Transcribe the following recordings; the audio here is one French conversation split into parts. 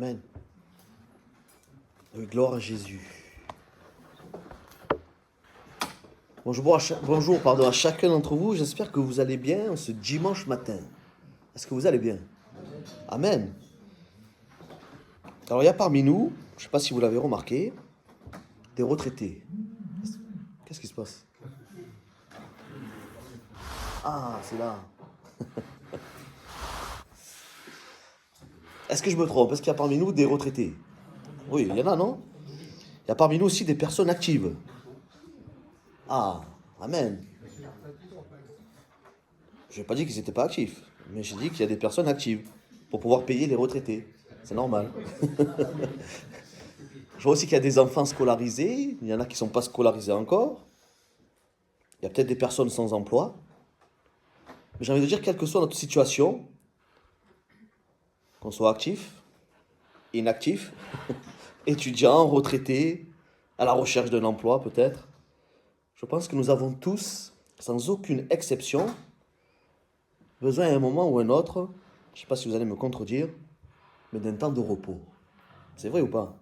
Amen. Oui, gloire à Jésus. Bonjour à chacun d'entre vous. J'espère que vous allez bien ce dimanche matin. Est-ce que vous allez bien? Amen. Alors il y a parmi nous, je ne sais pas si vous l'avez remarqué, des retraités. Qu'est-ce qui se passe? Ah, c'est là. Est-ce que je me trompe? Est-ce qu'il y a parmi nous des retraités? Oui, il y en a, non? Il y a parmi nous aussi des personnes actives. Ah, amen. Je n'ai pas dit qu'ils n'étaient pas actifs, mais j'ai dit qu'il y a des personnes actives pour pouvoir payer les retraités. C'est normal. Je vois aussi qu'il y a des enfants scolarisés, il y en a qui ne sont pas scolarisés encore. Il y a peut-être des personnes sans emploi. Mais j'ai envie de dire, quelle que soit notre situation, qu'on soit actif, inactif, étudiant, retraité, à la recherche d'un emploi peut-être, je pense que nous avons tous, sans aucune exception, besoin à un moment ou un autre, je ne sais pas si vous allez me contredire, mais d'un temps de repos. C'est vrai ou pas?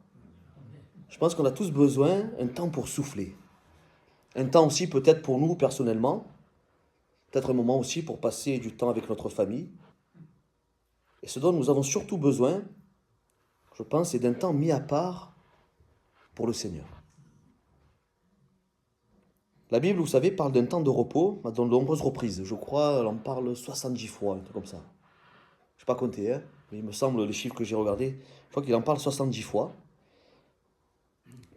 Je pense qu'on a tous besoin d'un temps pour souffler. Un temps aussi peut-être pour nous personnellement, peut-être un moment aussi pour passer du temps avec notre famille. Et ce dont nous avons surtout besoin, je pense, c'est d'un temps mis à part pour le Seigneur. La Bible, vous savez, parle d'un temps de repos dans de nombreuses reprises. Je crois, elle en parle 70 fois, un truc comme ça. Je ne sais pas compter, hein, mais il me semble, les chiffres que j'ai regardés, je crois qu'il en parle 70 fois,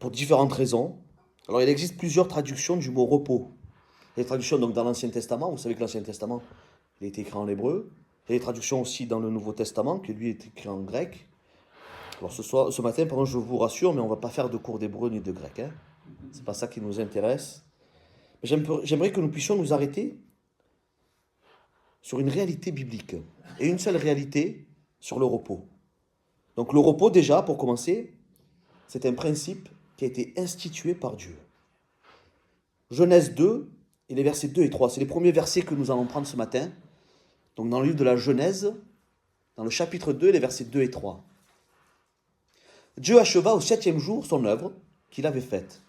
pour différentes raisons. Alors, il existe plusieurs traductions du mot repos. Il y a des traductions donc, dans l'Ancien Testament, vous savez que l'Ancien Testament, il a été écrit en hébreu. Il y a des traductions aussi dans le Nouveau Testament, qui lui est écrit en grec. Alors ce matin, par exemple, je vous rassure, mais on ne va pas faire de cours d'hébreu ni de grec. Hein. Ce n'est pas ça qui nous intéresse. J'aimerais que nous puissions nous arrêter sur une réalité biblique. Et une seule réalité, sur le repos. Donc le repos, déjà, pour commencer, c'est un principe qui a été institué par Dieu. Genèse 2, et les versets 2 et 3, c'est les premiers versets que nous allons prendre ce matin. Donc dans le livre de la Genèse, dans le chapitre 2, les versets 2 et 3. Dieu acheva au 7e jour son œuvre qu'il avait faite.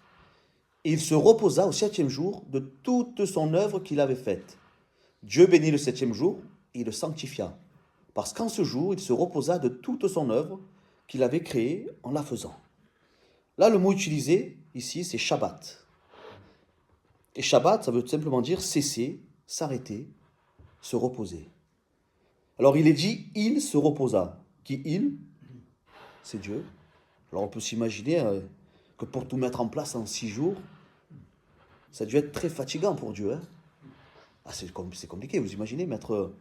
Et il se reposa au 7e jour de toute son œuvre qu'il avait faite. Dieu bénit le 7e jour et il le sanctifia, parce qu'en ce jour, il se reposa de toute son œuvre qu'il avait créée en la faisant. Là, le mot utilisé ici, c'est Shabbat. Et Shabbat, ça veut simplement dire cesser, s'arrêter, se reposer. Alors il est dit, il se reposa. Qui il? C'est Dieu. Alors on peut s'imaginer que pour tout mettre en place en 6 jours, ça a dû être très fatigant pour Dieu. Hein. Ah, c'est compliqué, vous imaginez mettre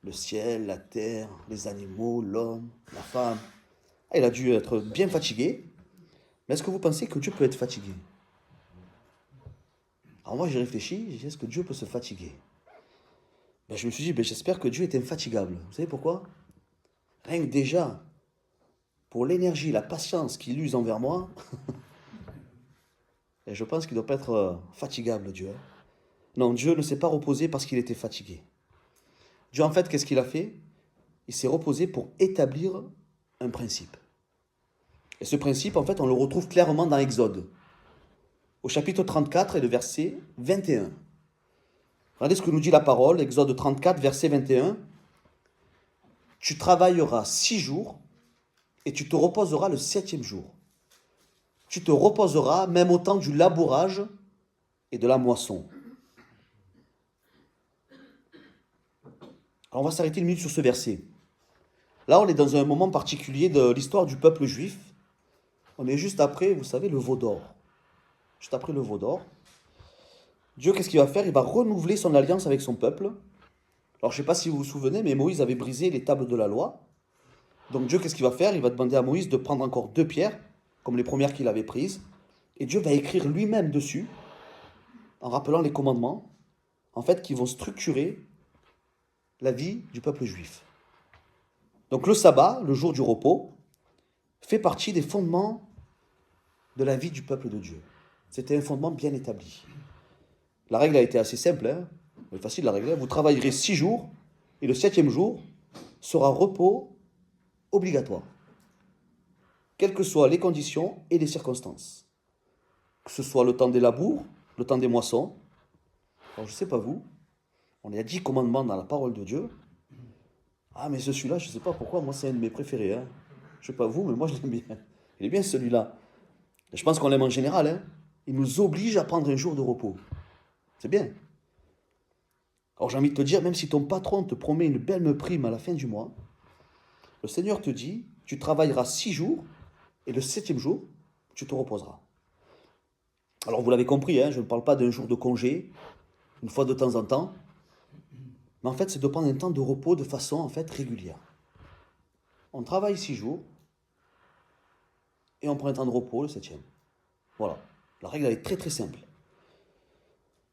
le ciel, la terre, les animaux, l'homme, la femme. Ah, il a dû être bien fatigué. Mais est-ce que vous pensez que Dieu peut être fatigué? Alors moi j'ai réfléchi, j'ai dit, est-ce que Dieu peut se fatiguer? Je me suis dit, j'espère que Dieu est infatigable. Vous savez pourquoi? Rien que déjà, pour l'énergie, la patience qu'il use envers moi, et je pense qu'il ne doit pas être fatigable, Dieu. Non, Dieu ne s'est pas reposé parce qu'il était fatigué. Dieu, en fait, qu'est-ce qu'il a fait? Il s'est reposé pour établir un principe. Et ce principe, en fait, on le retrouve clairement dans Exode, au chapitre 34 et le verset 21. Regardez ce que nous dit la parole, Exode 34, verset 21. Tu travailleras 6 jours et tu te reposeras le 7e jour. Tu te reposeras même au temps du labourage et de la moisson. Alors on va s'arrêter une minute sur ce verset. Là, on est dans un moment particulier de l'histoire du peuple juif. On est juste après, vous savez, le veau d'or. Juste après le veau d'or. Dieu, qu'est-ce qu'il va faire? Il va renouveler son alliance avec son peuple. Alors, je ne sais pas si vous vous souvenez, mais Moïse avait brisé les tables de la loi. Donc Dieu, qu'est-ce qu'il va faire? Il va demander à Moïse de prendre encore 2 pierres, comme les premières qu'il avait prises. Et Dieu va écrire lui-même dessus, en rappelant les commandements, en fait, qui vont structurer la vie du peuple juif. Donc le sabbat, le jour du repos, fait partie des fondements de la vie du peuple de Dieu. C'était un fondement bien établi. La règle a été assez simple, hein, mais facile à régler. Vous travaillerez 6 jours, et le 7e jour sera repos obligatoire. quelles que soient les conditions et les circonstances. Que ce soit le temps des labours, le temps des moissons. Alors je ne sais pas vous, on a 10 commandements dans la parole de Dieu. Ah mais celui-là, je ne sais pas pourquoi, moi c'est un de mes préférés. Hein. Je ne sais pas vous, mais moi je l'aime bien. Il est bien celui-là. Et je pense qu'on l'aime en général. Hein. Il nous oblige à prendre un jour de repos. C'est bien. Alors j'ai envie de te dire, même si ton patron te promet une belle prime à la fin du mois, le Seigneur te dit, tu travailleras 6 jours, et le 7e jour, tu te reposeras. Alors vous l'avez compris, hein, je ne parle pas d'un jour de congé, une fois de temps en temps, mais en fait c'est de prendre un temps de repos de façon en fait régulière. On travaille 6 jours, et on prend un temps de repos le 7e. Voilà, la règle elle est très très simple.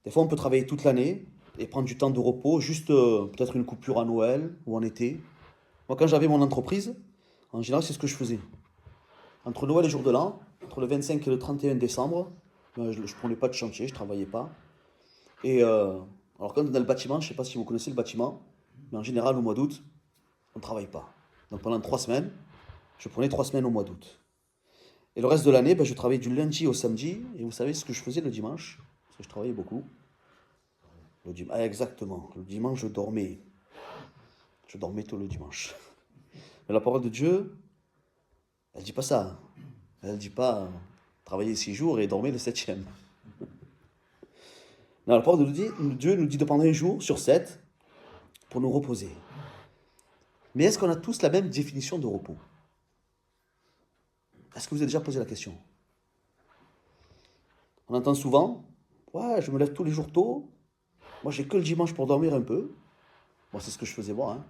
Des fois on peut travailler toute l'année, et prendre du temps de repos, juste peut-être une coupure à Noël ou en été. Moi quand j'avais mon entreprise, en général c'est ce que je faisais. Entre Noël et jour de l'an, entre le 25 et le 31 décembre, je ne prenais pas de chantier, je ne travaillais pas. Et alors quand on est dans le bâtiment, je ne sais pas si vous connaissez le bâtiment, mais en général au mois d'août, on ne travaille pas. Donc pendant 3 semaines, je prenais 3 semaines au mois d'août. Et le reste de l'année, je travaillais du lundi au samedi. Et vous savez ce que je faisais le dimanche? Parce que je travaillais beaucoup. Ah, exactement. Le dimanche, je dormais. Je dormais tout le dimanche. Mais la parole de Dieu, elle ne dit pas ça. Elle ne dit pas travailler 6 jours et dormir le 7e. Non, la parole de Dieu nous dit de prendre un jour sur 7 pour nous reposer. Mais est-ce qu'on a tous la même définition de repos? Est-ce que vous avez déjà posé la question? On entend souvent, ouais, je me lève tous les jours tôt, moi j'ai que le dimanche pour dormir un peu. Moi c'est ce que je faisais moi. Hein.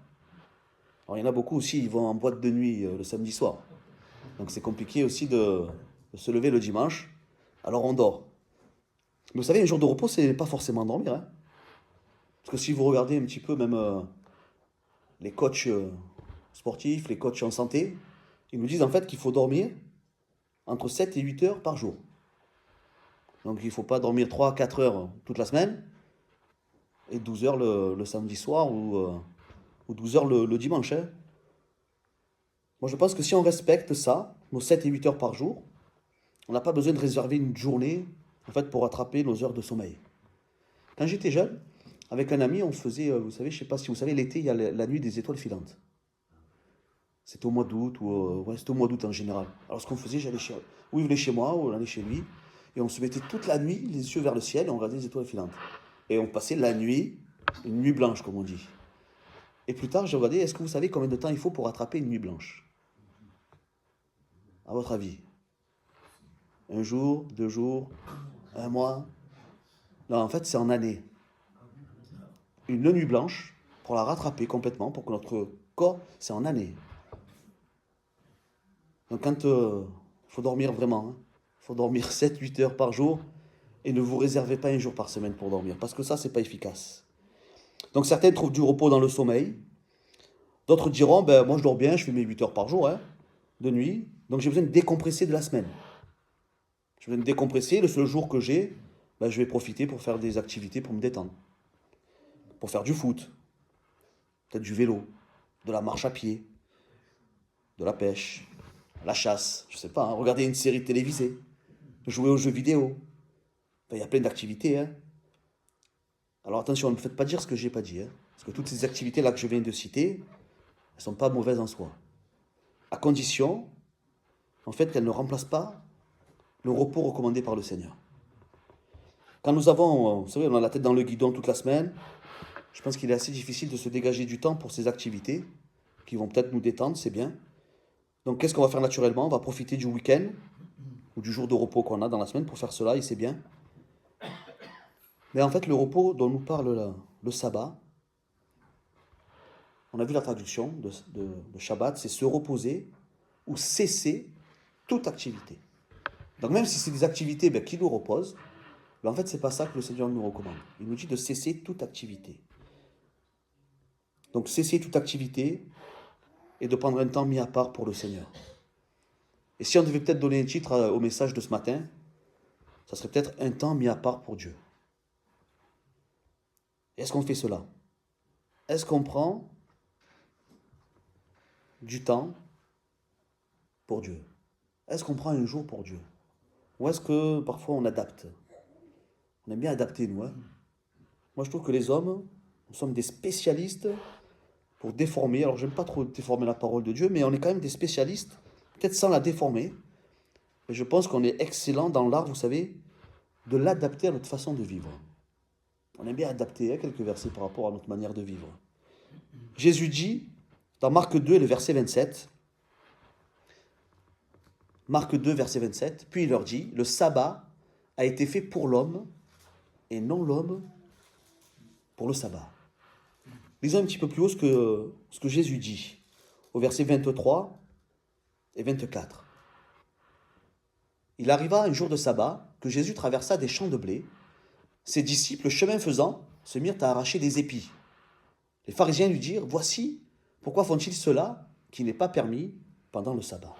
Alors il y en a beaucoup aussi, ils vont en boîte de nuit le samedi soir. Donc c'est compliqué aussi de se lever le dimanche, alors on dort. Mais vous savez, un jour de repos, c'est pas forcément dormir. Hein. Parce que si vous regardez un petit peu même les coachs sportifs, les coachs en santé, ils nous disent en fait qu'il faut dormir entre 7 et 8 heures par jour. Donc il ne faut pas dormir 3 à 4 heures toute la semaine et 12 heures le samedi soir ou 12 heures le dimanche. Hein. Moi je pense que si on respecte ça, nos 7 et 8 heures par jour, on n'a pas besoin de réserver une journée en fait, pour rattraper nos heures de sommeil. Quand j'étais jeune, avec un ami, on faisait, vous savez, je ne sais pas si vous savez, l'été, il y a la nuit des étoiles filantes. C'était au mois d'août, ou ouais, c'était au mois d'août en général. Alors ce qu'on faisait, ou il venait chez moi, ou on allait chez lui, et on se mettait toute la nuit, les yeux vers le ciel, et on regardait les étoiles filantes. Et on passait la nuit, une nuit blanche, comme on dit. Et plus tard, j'ai regardé, est-ce que vous savez combien de temps il faut pour rattraper une nuit blanche? À votre avis? Un jour, 2 jours, un mois? Non, en fait, c'est en année. Une nuit blanche, pour la rattraper complètement, pour que notre corps, c'est en année. Donc quand il faut dormir vraiment, il faut dormir 7-8 heures par jour, et ne vous réservez pas un jour par semaine pour dormir, parce que ça, c'est pas efficace. Donc certains trouvent du repos dans le sommeil, d'autres diront, ben moi je dors bien, je fais mes 8 heures par jour, hein, de nuit, donc j'ai besoin de décompresser de la semaine. Je vais me décompresser, le seul jour que j'ai, ben, je vais profiter pour faire des activités pour me détendre. Pour faire du foot, peut-être du vélo, de la marche à pied, de la pêche, la chasse, je sais pas, hein, regarder une série télévisée, jouer aux jeux vidéo. Enfin, il y a plein d'activités. Hein. Alors attention, ne me faites pas dire ce que j'ai pas dit. Hein, parce que toutes ces activités-là que je viens de citer, elles ne sont pas mauvaises en soi. À condition, en fait, qu'elles ne remplacent pas le repos recommandé par le Seigneur. Quand nous avons, vous savez, on a la tête dans le guidon toute la semaine, je pense qu'il est assez difficile de se dégager du temps pour ces activités qui vont peut-être nous détendre, c'est bien. Donc qu'est-ce qu'on va faire naturellement? On va profiter du week-end ou du jour de repos qu'on a dans la semaine pour faire cela et c'est bien. Mais en fait, le repos dont nous parle là, le sabbat, on a vu la traduction de Shabbat, c'est se reposer ou cesser toute activité. Donc même si c'est des activités qui nous reposent, en fait, c'est pas ça que le Seigneur nous recommande. Il nous dit de cesser toute activité. Donc cesser toute activité et de prendre un temps mis à part pour le Seigneur. Et si on devait peut-être donner un titre au message de ce matin, ça serait peut-être un temps mis à part pour Dieu. Est-ce qu'on fait cela? Est-ce qu'on prend du temps pour Dieu? Est-ce qu'on prend un jour pour Dieu? Ou est-ce que parfois on adapte? On aime bien adapter, nous. Hein. Moi, je trouve que les hommes, nous sommes des spécialistes pour déformer. Alors, j'aime pas trop déformer la parole de Dieu, mais on est quand même des spécialistes, peut-être sans la déformer. Et je pense qu'on est excellent dans l'art, vous savez, de l'adapter à notre façon de vivre. On aime bien adapter quelques versets par rapport à notre manière de vivre. Jésus dit, dans Marc 2, le verset 27, Marc 2, verset 27, puis il leur dit, le sabbat a été fait pour l'homme et non l'homme pour le sabbat. Lisons un petit peu plus haut ce que Jésus dit, au verset 23 et 24. Il arriva un jour de sabbat que Jésus traversa des champs de blé. Ses disciples, chemin faisant, se mirent à arracher des épis. Les pharisiens lui dirent, voici, pourquoi font-ils cela qui n'est pas permis pendant le sabbat?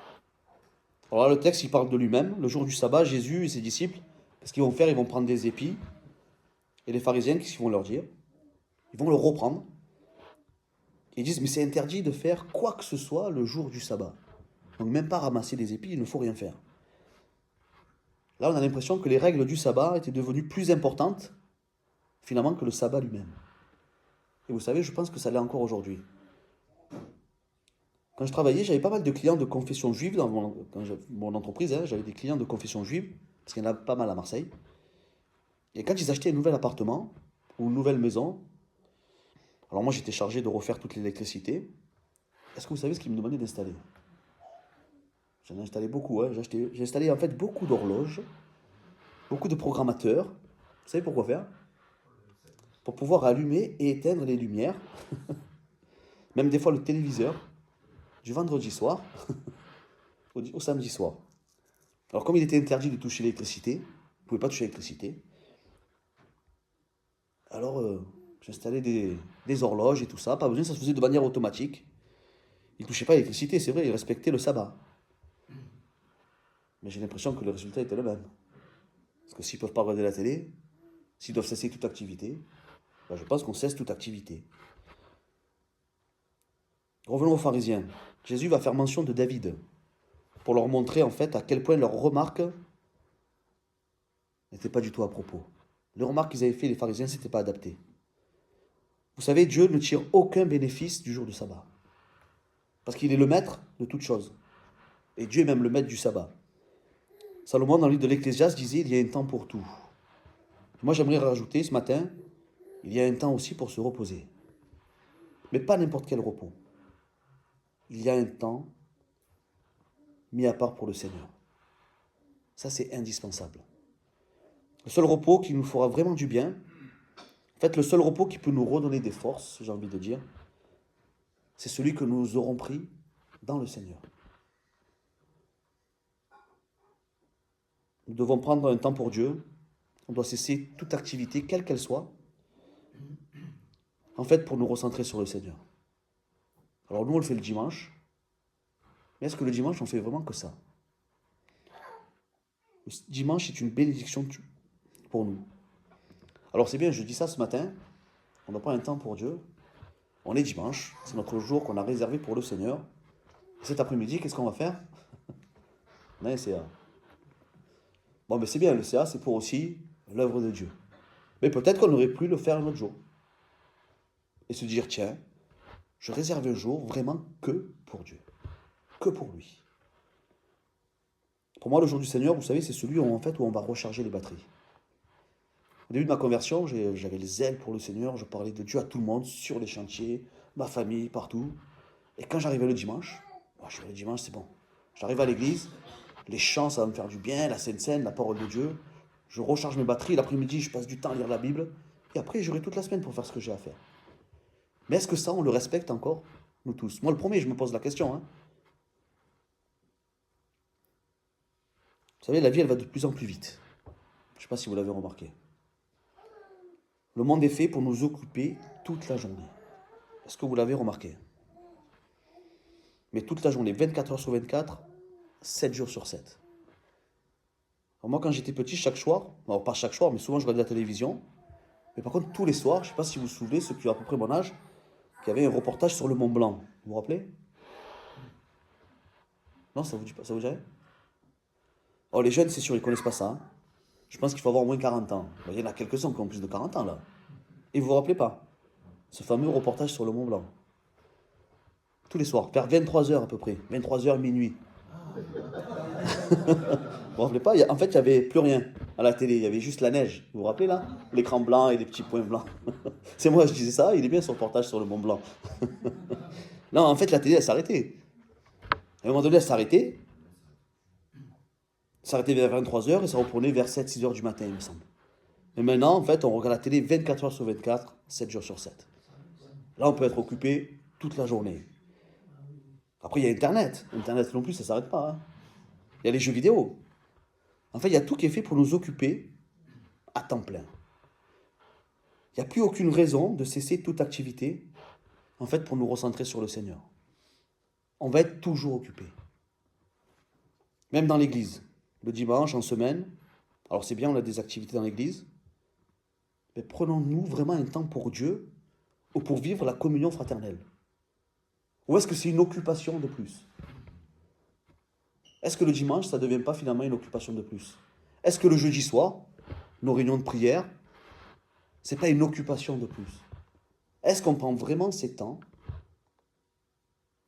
Alors là, le texte, il parle de lui-même. Le jour du sabbat, Jésus et ses disciples, qu'est-ce qu'ils vont faire? Ils vont prendre des épis. Et les pharisiens, qu'est-ce qu'ils vont leur dire? Ils vont le reprendre. Ils disent, mais c'est interdit de faire quoi que ce soit le jour du sabbat. Donc même pas ramasser des épis, il ne faut rien faire. Là, on a l'impression que les règles du sabbat étaient devenues plus importantes, finalement, que le sabbat lui-même. Et vous savez, je pense que ça l'est encore aujourd'hui. Quand je travaillais, j'avais pas mal de clients de confession juive dans mon entreprise. Hein, j'avais des clients de confession juive, parce qu'il y en a pas mal à Marseille. Et quand ils achetaient un nouvel appartement ou une nouvelle maison, alors moi j'étais chargé de refaire toute l'électricité. Est-ce que vous savez ce qu'ils me demandaient d'installer? J'en ai installé beaucoup. Hein. J'ai installé en fait beaucoup d'horloges, beaucoup de programmateurs. Vous savez pourquoi faire? Pour pouvoir allumer et éteindre les lumières. Même des fois le téléviseur, du vendredi soir au samedi soir. Alors comme il était interdit de toucher l'électricité, vous ne pouvez pas toucher l'électricité, alors j'installais des horloges et tout ça, pas besoin, ça se faisait de manière automatique. Ils ne touchaient pas l'électricité, c'est vrai, ils respectaient le sabbat. Mais j'ai l'impression que le résultat était le même. Parce que s'ils ne peuvent pas regarder la télé, s'ils doivent cesser toute activité, ben je pense qu'on cesse toute activité. Revenons aux pharisiens. Jésus va faire mention de David pour leur montrer en fait à quel point leurs remarques n'étaient pas du tout à propos. Les remarques qu'ils avaient fait les pharisiens, c'était pas adapté. Vous savez, Dieu ne tire aucun bénéfice du jour du sabbat. Parce qu'il est le maître de toutes choses. Et Dieu est même le maître du sabbat. Salomon, dans le livre de l'Ecclésiaste, disait, il y a un temps pour tout. Moi, j'aimerais rajouter ce matin, il y a un temps aussi pour se reposer. Mais pas n'importe quel repos. Il y a un temps mis à part pour le Seigneur. Ça, c'est indispensable. Le seul repos qui nous fera vraiment du bien, en fait, le seul repos qui peut nous redonner des forces, j'ai envie de dire, c'est celui que nous aurons pris dans le Seigneur. Nous devons prendre un temps pour Dieu. On doit cesser toute activité, quelle qu'elle soit, en fait, pour nous recentrer sur le Seigneur. Alors nous, on le fait le dimanche. Mais est-ce que le dimanche, on fait vraiment que ça? Le dimanche est une bénédiction pour nous. Alors c'est bien, je dis ça ce matin. On doit prendre un temps pour Dieu. On est dimanche. C'est notre jour qu'on a réservé pour le Seigneur. Et cet après-midi, qu'est-ce qu'on va faire? On a un CA. Bon, mais c'est bien, le CA, c'est pour aussi l'œuvre de Dieu. Mais peut-être qu'on aurait pu le faire un autre jour. Et se dire, tiens, je réserve un jour vraiment que pour Dieu. Que pour lui. Pour moi, le jour du Seigneur, vous savez, c'est celui où, en fait, où on va recharger les batteries. Au début de ma conversion, j'avais le zèle pour le Seigneur, je parlais de Dieu à tout le monde, sur les chantiers, ma famille, partout. Et quand j'arrivais le dimanche, le dimanche, c'est bon. J'arrive à l'église, les chants, ça va me faire du bien, la Sainte Seine, la parole de Dieu. Je recharge mes batteries, l'après-midi, je passe du temps à lire la Bible. Et après, j'aurai toute la semaine pour faire ce que j'ai à faire. Mais est-ce que ça, on le respecte encore, nous tous? Moi, le premier, je me pose la question. Hein. Vous savez, la vie, elle va de plus en plus vite. Je ne sais pas si vous l'avez remarqué. Le monde est fait pour nous occuper toute la journée. Est-ce que vous l'avez remarqué? Mais toute la journée, 24 heures sur 24, 7 jours sur 7. Alors moi, quand j'étais petit, chaque soir, alors pas chaque soir, mais souvent je regardais la télévision. Mais par contre, tous les soirs, je ne sais pas si vous vous souvenez, ceux qui ont à peu près mon âge, qu'il y avait un reportage sur le Mont Blanc. Vous vous rappelez? Non, ça vous dit pas, ça vous dirait? Oh, les jeunes, c'est sûr, ils ne connaissent pas ça, hein. Je pense qu'il faut avoir au moins 40 ans. Il y en a quelques-uns qui ont plus de 40 ans, là. Et vous vous rappelez pas ce fameux reportage sur le Mont Blanc. Tous les soirs, vers 23 heures à peu près. 23 heures, minuit. Vous vous rappelez pas? En fait, il n'y avait plus rien à la télé. Il y avait juste la neige. Vous vous rappelez, là? L'écran blanc et les petits points blancs. C'est moi, je disais ça. Il est bien ce reportage sur le Mont Blanc. Non, en fait, la télé, elle s'arrêtait. À un moment donné, elle s'arrêtait. Ça s'arrêtait vers 23 heures et ça reprenait vers 7-6 heures du matin, il me semble. Mais maintenant, en fait, on regarde la télé 24 heures sur 24, 7 jours sur 7. Là, on peut être occupé toute la journée. Après, il y a Internet. Internet non plus, ça ne s'arrête pas, hein. Il y a les jeux vidéo. En fait, il y a tout qui est fait pour nous occuper à temps plein. Il n'y a plus aucune raison de cesser toute activité, en fait, pour nous recentrer sur le Seigneur. On va être toujours occupé. Même dans l'église. Le dimanche, en semaine. Alors c'est bien, on a des activités dans l'église. Mais prenons-nous vraiment un temps pour Dieu ou pour vivre la communion fraternelle? Ou est-ce que c'est une occupation de plus? Est-ce que le dimanche, ça ne devient pas finalement une occupation de plus? Est-ce que le jeudi soir, nos réunions de prière, ce n'est pas une occupation de plus? Est-ce qu'on prend vraiment ces temps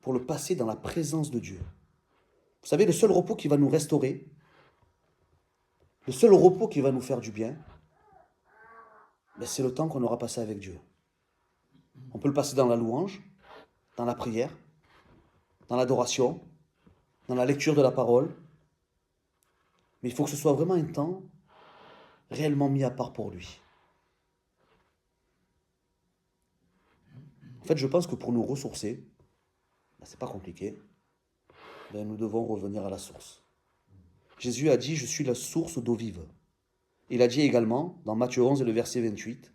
pour le passer dans la présence de Dieu? Vous savez, le seul repos qui va nous restaurer, le seul repos qui va nous faire du bien, ben c'est le temps qu'on aura passé avec Dieu. On peut le passer dans la louange, dans la prière, dans l'adoration, dans la lecture de la parole. Mais il faut que ce soit vraiment un temps réellement mis à part pour lui. En fait, je pense que pour nous ressourcer, ben, c'est pas compliqué, ben, nous devons revenir à la source. Jésus a dit, je suis la source d'eau vive. Il a dit également, dans Matthieu 11 et le verset 28,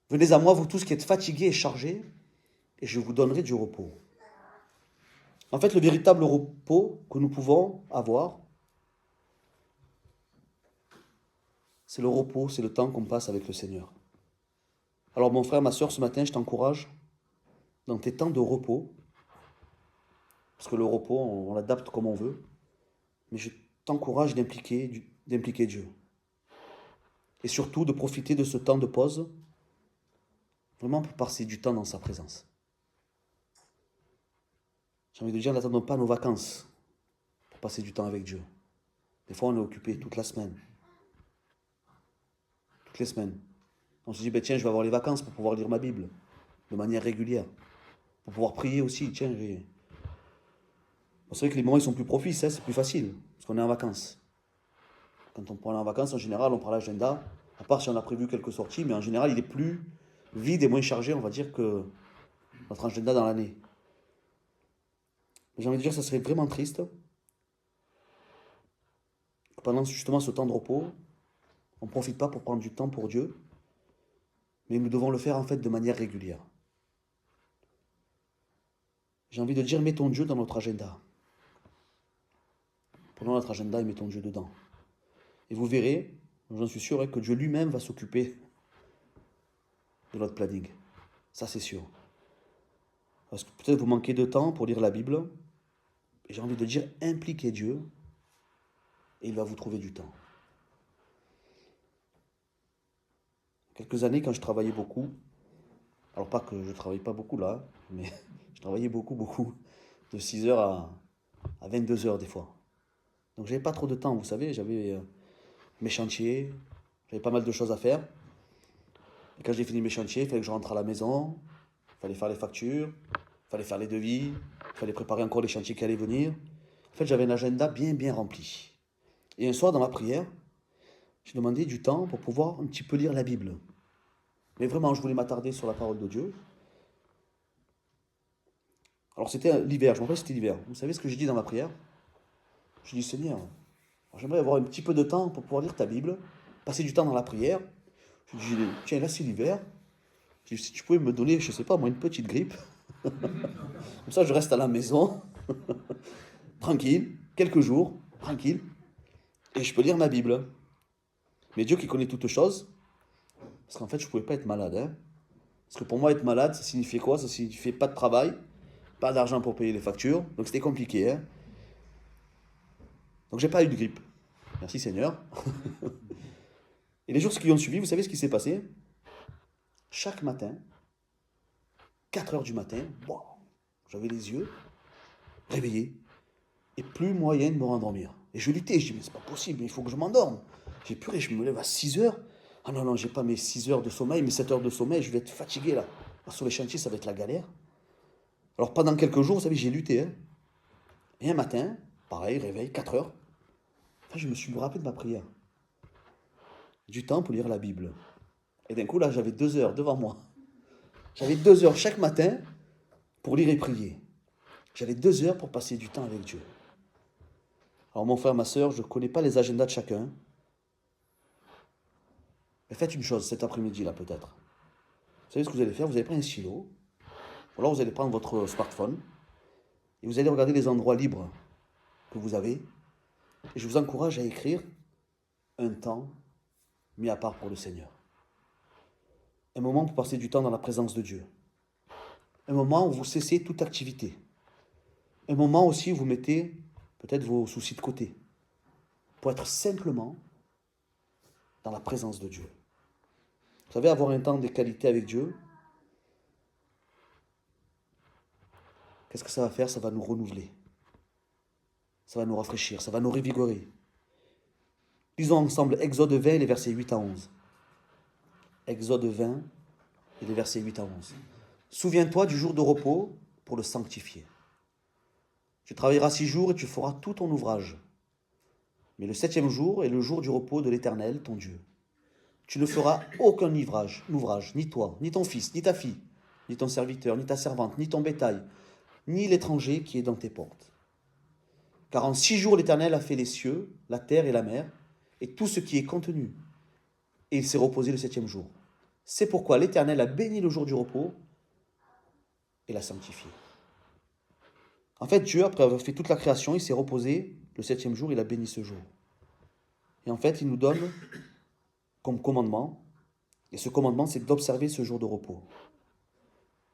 venez à moi, vous tous qui êtes fatigués et chargés, et je vous donnerai du repos. En fait, le véritable repos que nous pouvons avoir, c'est le repos, c'est le temps qu'on passe avec le Seigneur. Alors mon frère, ma soeur, ce matin, je t'encourage dans tes temps de repos, parce que le repos, on l'adapte comme on veut, mais je t'encourage d'impliquer Dieu. Et surtout de profiter de ce temps de pause, vraiment pour passer du temps dans sa présence. J'ai envie de dire, n'attendons pas nos vacances pour passer du temps avec Dieu. Des fois, on est occupé toute la semaine. Toutes les semaines. On se dit, ben, tiens, je vais avoir les vacances pour pouvoir lire ma Bible de manière régulière. Pour pouvoir prier aussi. Tiens, c'est vrai que les moments ils sont plus propices, hein, c'est plus facile, parce qu'on est en vacances. Quand on prend en vacances, en général, on prend l'agenda, à part si on a prévu quelques sorties, mais en général, il est plus vide et moins chargé, on va dire, que notre agenda dans l'année. J'ai envie de dire, ça serait vraiment triste que pendant justement ce temps de repos, on ne profite pas pour prendre du temps pour Dieu, mais nous devons le faire en fait de manière régulière. J'ai envie de dire, mettons Dieu dans notre agenda. Prenons notre agenda et mettons Dieu dedans. Et vous verrez, j'en suis sûr, que Dieu lui-même va s'occuper de notre planning. Ça, c'est sûr. Parce que peut-être vous manquez de temps pour lire la Bible. Et j'ai envie de dire, impliquez Dieu et il va vous trouver du temps. Quelques années, quand je travaillais beaucoup, alors pas que je ne travaille pas beaucoup là, mais je travaillais beaucoup, de 6 heures à 22 heures des fois. Donc j'avais pas trop de temps, vous savez, j'avais mes chantiers, j'avais pas mal de choses à faire. Et quand j'ai fini mes chantiers, il fallait que je rentre à la maison, il fallait faire les factures, il fallait faire les devis, il fallait préparer encore les chantiers qui allaient venir. En fait, j'avais un agenda bien rempli. Et un soir, dans ma prière, j'ai demandé du temps pour pouvoir un petit peu lire la Bible. Mais vraiment, je voulais m'attarder sur la parole de Dieu. Alors c'était l'hiver, je me rappelle c'était l'hiver. Vous savez ce que j'ai dit dans ma prière? Je dis, Seigneur, j'aimerais avoir un petit peu de temps pour pouvoir lire ta Bible, passer du temps dans la prière. Je dis, tiens, là c'est l'hiver. Je dis, si tu pouvais me donner, je ne sais pas, moi, une petite grippe. Comme ça, je reste à la maison, tranquille, quelques jours, tranquille, et je peux lire ma Bible. Mais Dieu qui connaît toutes choses, parce qu'en fait, je ne pouvais pas être malade. Hein. Parce que pour moi, être malade, ça signifiait quoi? Ça signifiait pas de travail, pas d'argent pour payer les factures, donc c'était compliqué. Hein. Donc j'ai pas eu de grippe. Merci Seigneur. Et les jours qui ont suivi, vous savez ce qui s'est passé? Chaque matin, 4 heures du matin, bon, j'avais les yeux réveillés et plus moyen de me rendormir. Et je luttais, je dis mais c'est pas possible, il faut que je m'endorme. J'ai puré, je me lève à 6 heures. Ah non, non, j'ai pas mes 6 heures de sommeil, mes 7 heures de sommeil, je vais être fatigué là. Alors, sur les chantiers, ça va être la galère. Alors pendant quelques jours, vous savez, j'ai lutté. Hein. Et un matin, pareil, réveil, 4 heures. Enfin, je me suis rappelé de ma prière. Du temps pour lire la Bible. Et d'un coup, là, j'avais 2 heures devant moi. J'avais 2 heures chaque matin pour lire et prier. J'avais 2 heures pour passer du temps avec Dieu. Alors mon frère, ma soeur, je ne connais pas les agendas de chacun. Mais faites une chose cet après-midi, là, peut-être. Vous savez ce que vous allez faire? Vous allez prendre un stylo. Ou alors vous allez prendre votre smartphone. Et vous allez regarder les endroits libres que vous avez. Et je vous encourage à écrire un temps mis à part pour le Seigneur. Un moment pour passer du temps dans la présence de Dieu. Un moment où vous cessez toute activité. Un moment aussi où vous mettez peut-être vos soucis de côté. Pour être simplement dans la présence de Dieu. Vous savez, avoir un temps de qualité avec Dieu, qu'est-ce que ça va faire? Ça va nous renouveler. Ça va nous rafraîchir, ça va nous revigorer. Lisons ensemble Exode 20, les versets 8 à 11. Exode 20, et les versets 8 à 11. Souviens-toi du jour de repos pour le sanctifier. Tu travailleras 6 jours et tu feras tout ton ouvrage. Mais le 7e jour est le jour du repos de l'Éternel, ton Dieu. Tu ne feras aucun ouvrage, ni toi, ni ton fils, ni ta fille, ni ton serviteur, ni ta servante, ni ton bétail, ni l'étranger qui est dans tes portes. Car en 6 jours l'Éternel a fait les cieux, la terre et la mer, et tout ce qui est contenu. Et il s'est reposé le 7e jour. C'est pourquoi l'Éternel a béni le jour du repos et l'a sanctifié. En fait, Dieu, après avoir fait toute la création, il s'est reposé le 7e jour, il a béni ce jour. Et en fait, il nous donne comme commandement, et ce commandement, c'est d'observer ce jour de repos.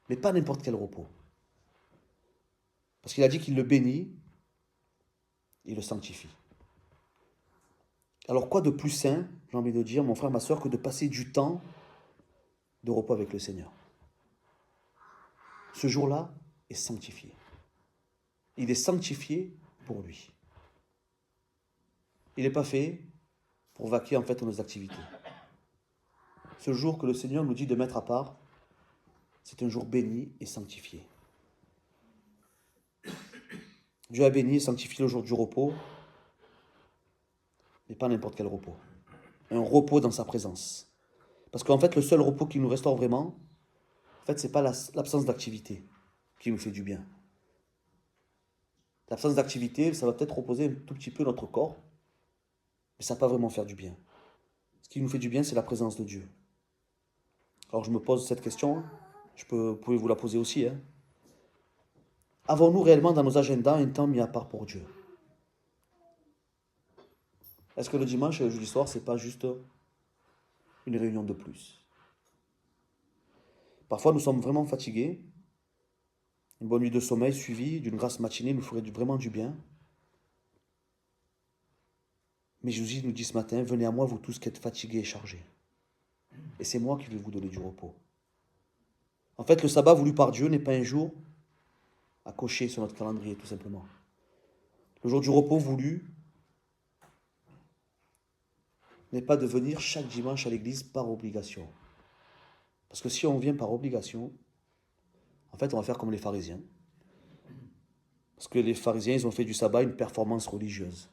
Mais pas n'importe quel repos. Parce qu'il a dit qu'il le bénit, il le sanctifie. Alors quoi de plus sain, j'ai envie de dire, mon frère, ma soeur, que de passer du temps de repos avec le Seigneur. Ce jour-là est sanctifié. Il est sanctifié pour lui. Il n'est pas fait pour vaquer en fait à nos activités. Ce jour que le Seigneur nous dit de mettre à part, c'est un jour béni et sanctifié. Dieu a béni et sanctifié le jour du repos, mais pas n'importe quel repos. Un repos dans sa présence. Parce qu'en fait, le seul repos qui nous restaure vraiment, en fait, ce n'est pas l'absence d'activité qui nous fait du bien. L'absence d'activité, ça va peut-être reposer un tout petit peu notre corps, mais ça ne va pas vraiment faire du bien. Ce qui nous fait du bien, c'est la présence de Dieu. Alors je me pose cette question, vous pouvez vous la poser aussi. Hein. Avons-nous réellement dans nos agendas un temps mis à part pour Dieu? Est-ce que le dimanche et le jeudi soir, ce n'est pas juste une réunion de plus? Parfois, nous sommes vraiment fatigués. Une bonne nuit de sommeil suivie d'une grasse matinée nous ferait vraiment du bien. Mais Jésus nous dit ce matin, venez à moi, vous tous qui êtes fatigués et chargés. Et c'est moi qui vais vous donner du repos. En fait, le sabbat voulu par Dieu n'est pas un jour à cocher sur notre calendrier, tout simplement. Le jour du repos voulu n'est pas de venir chaque dimanche à l'église par obligation. Parce que si on vient par obligation, en fait, on va faire comme les pharisiens. Parce que les pharisiens, ils ont fait du sabbat une performance religieuse.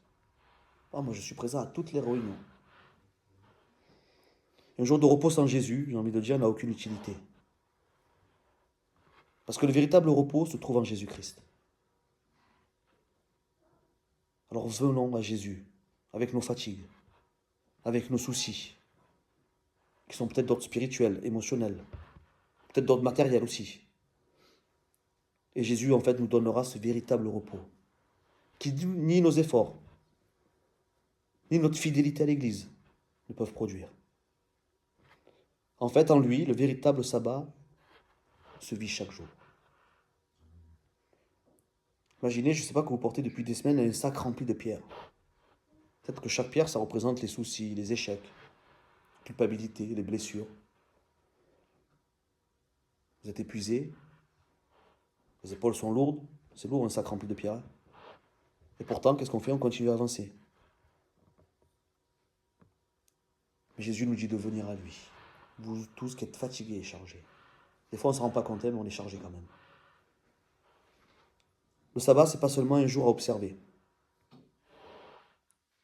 Oh, moi, je suis présent à toutes les réunions. Un jour de repos sans Jésus, j'ai envie de dire, n'a aucune utilité. Parce que le véritable repos se trouve en Jésus-Christ. Alors venons à Jésus, avec nos fatigues, avec nos soucis, qui sont peut-être d'ordre spirituel, émotionnel, peut-être d'ordre matériel aussi. Et Jésus, en fait, nous donnera ce véritable repos, qui ni nos efforts, ni notre fidélité à l'Église ne peuvent produire. En fait, en lui, le véritable sabbat se vit chaque jour. Imaginez, je ne sais pas que vous portez depuis des semaines un sac rempli de pierres. Peut-être que chaque pierre, ça représente les soucis, les échecs, la culpabilité, les blessures. Vous êtes épuisé, vos épaules sont lourdes, c'est lourd un sac rempli de pierres. Et pourtant, qu'est-ce qu'on fait? On continue à avancer. Mais Jésus nous dit de venir à lui. Vous tous qui êtes fatigués et chargés. Des fois, on ne se rend pas compte, mais on est chargé quand même. Le sabbat, ce n'est pas seulement un jour à observer.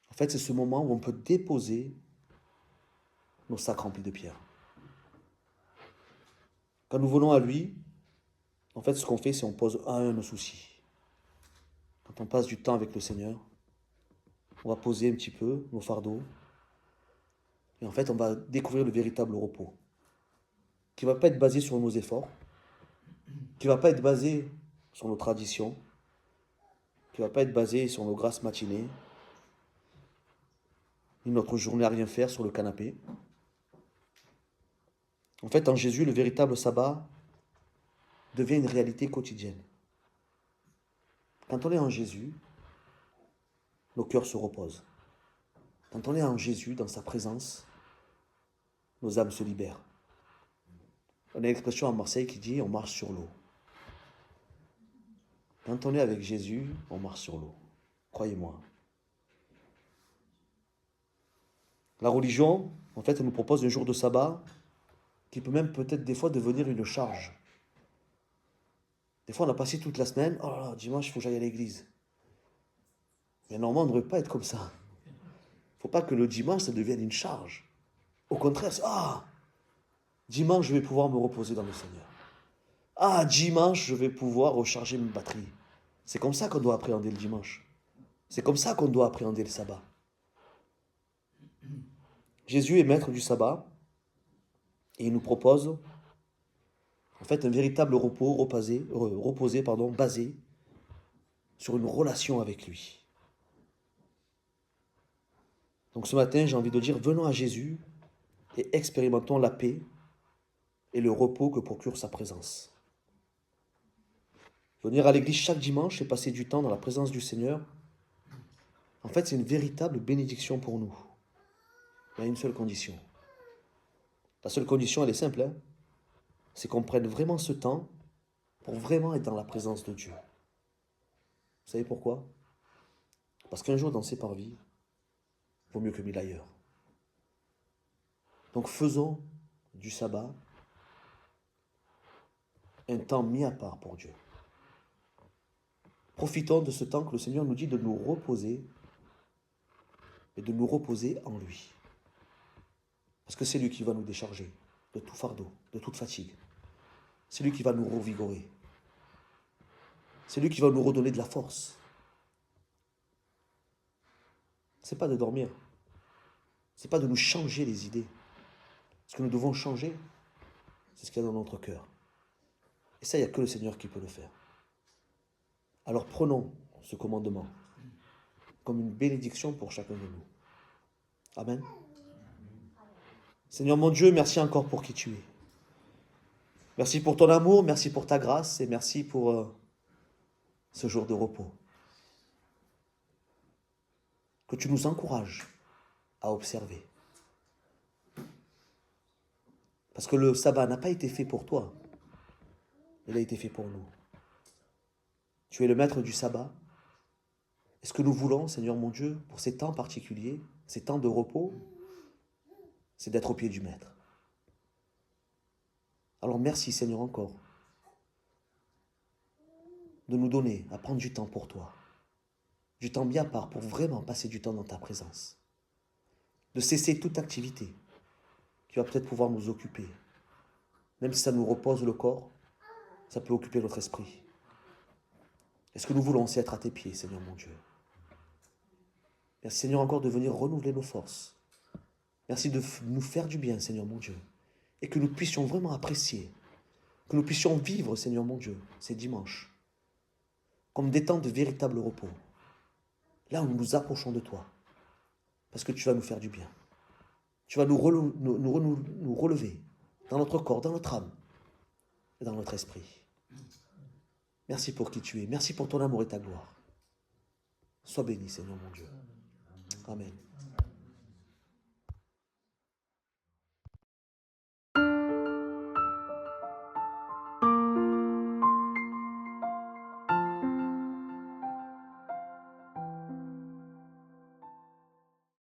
En fait, c'est ce moment où on peut déposer nos sacs remplis de pierres. Quand nous venons à lui, en fait, ce qu'on fait, c'est qu'on pose nos soucis. Quand on passe du temps avec le Seigneur, on va poser un petit peu nos fardeaux. Et en fait, on va découvrir le véritable repos. Qui ne va pas être basé sur nos efforts, qui ne va pas être basé sur nos traditions, qui ne va pas être basé sur nos grasses matinées, ni notre journée à rien faire sur le canapé. En fait, en Jésus, le véritable sabbat devient une réalité quotidienne. Quand on est en Jésus, nos cœurs se reposent. Quand on est en Jésus, dans sa présence, nos âmes se libèrent. On a une expression à Marseille qui dit « on marche sur l'eau ». Quand on est avec Jésus, on marche sur l'eau. Croyez-moi. La religion, en fait, elle nous propose un jour de sabbat qui peut même peut-être des fois devenir une charge. Des fois, on a passé toute la semaine, oh là là, dimanche, il faut que j'aille à l'église. Mais normalement, on ne devrait pas être comme ça. Il ne faut pas que le dimanche, ça devienne une charge. Au contraire, c'est dimanche, je vais pouvoir me reposer dans le Seigneur. Dimanche, je vais pouvoir recharger mes batteries. C'est comme ça qu'on doit appréhender le dimanche. C'est comme ça qu'on doit appréhender le sabbat. Jésus est maître du sabbat et il nous propose en fait un véritable repos basé sur une relation avec lui. Donc ce matin, j'ai envie de dire, venons à Jésus et expérimentons la paix et le repos que procure sa présence. Venir à l'église chaque dimanche et passer du temps dans la présence du Seigneur, en fait, c'est une véritable bénédiction pour nous. Il y a une seule condition. La seule condition, elle est simple, c'est qu'on prenne vraiment ce temps pour vraiment être dans la présence de Dieu. Vous savez pourquoi? Parce qu'un jour dans ses parvis, vaut mieux que 1000 ailleurs. Donc faisons du sabbat un temps mis à part pour Dieu. Profitons de ce temps que le Seigneur nous dit de nous reposer et de nous reposer en lui. Parce que c'est lui qui va nous décharger de tout fardeau, de toute fatigue. C'est lui qui va nous revigorer. C'est lui qui va nous redonner de la force. C'est pas de dormir. C'est pas de nous changer les idées. Ce que nous devons changer, c'est ce qu'il y a dans notre cœur. Et ça, il n'y a que le Seigneur qui peut le faire. Alors prenons ce commandement comme une bénédiction pour chacun de nous. Amen. Seigneur mon Dieu, merci encore pour qui tu es. Merci pour ton amour, merci pour ta grâce et merci pour ce jour de repos. Que tu nous encourages à observer. Parce que le sabbat n'a pas été fait pour toi, il a été fait pour nous. Tu es le maître du sabbat. Et ce que nous voulons, Seigneur mon Dieu, pour ces temps particuliers, ces temps de repos, c'est d'être au pied du maître. Alors merci Seigneur encore de nous donner à prendre du temps pour toi, du temps bien à part pour vraiment passer du temps dans ta présence, de cesser toute activité qui va peut-être pouvoir nous occuper. Même si ça nous repose le corps, ça peut occuper notre esprit. Et ce que nous voulons, c'est être à tes pieds, Seigneur mon Dieu. Merci Seigneur encore de venir renouveler nos forces. Merci de nous faire du bien, Seigneur mon Dieu. Et que nous puissions vraiment apprécier, que nous puissions vivre, Seigneur mon Dieu, ces dimanches, comme des temps de véritable repos. Là où nous nous approchons de toi, parce que tu vas nous faire du bien. Tu vas nous relever dans notre corps, dans notre âme et dans notre esprit. Merci pour qui tu es. Merci pour ton amour et ta gloire. Sois béni, Seigneur mon Dieu. Amen.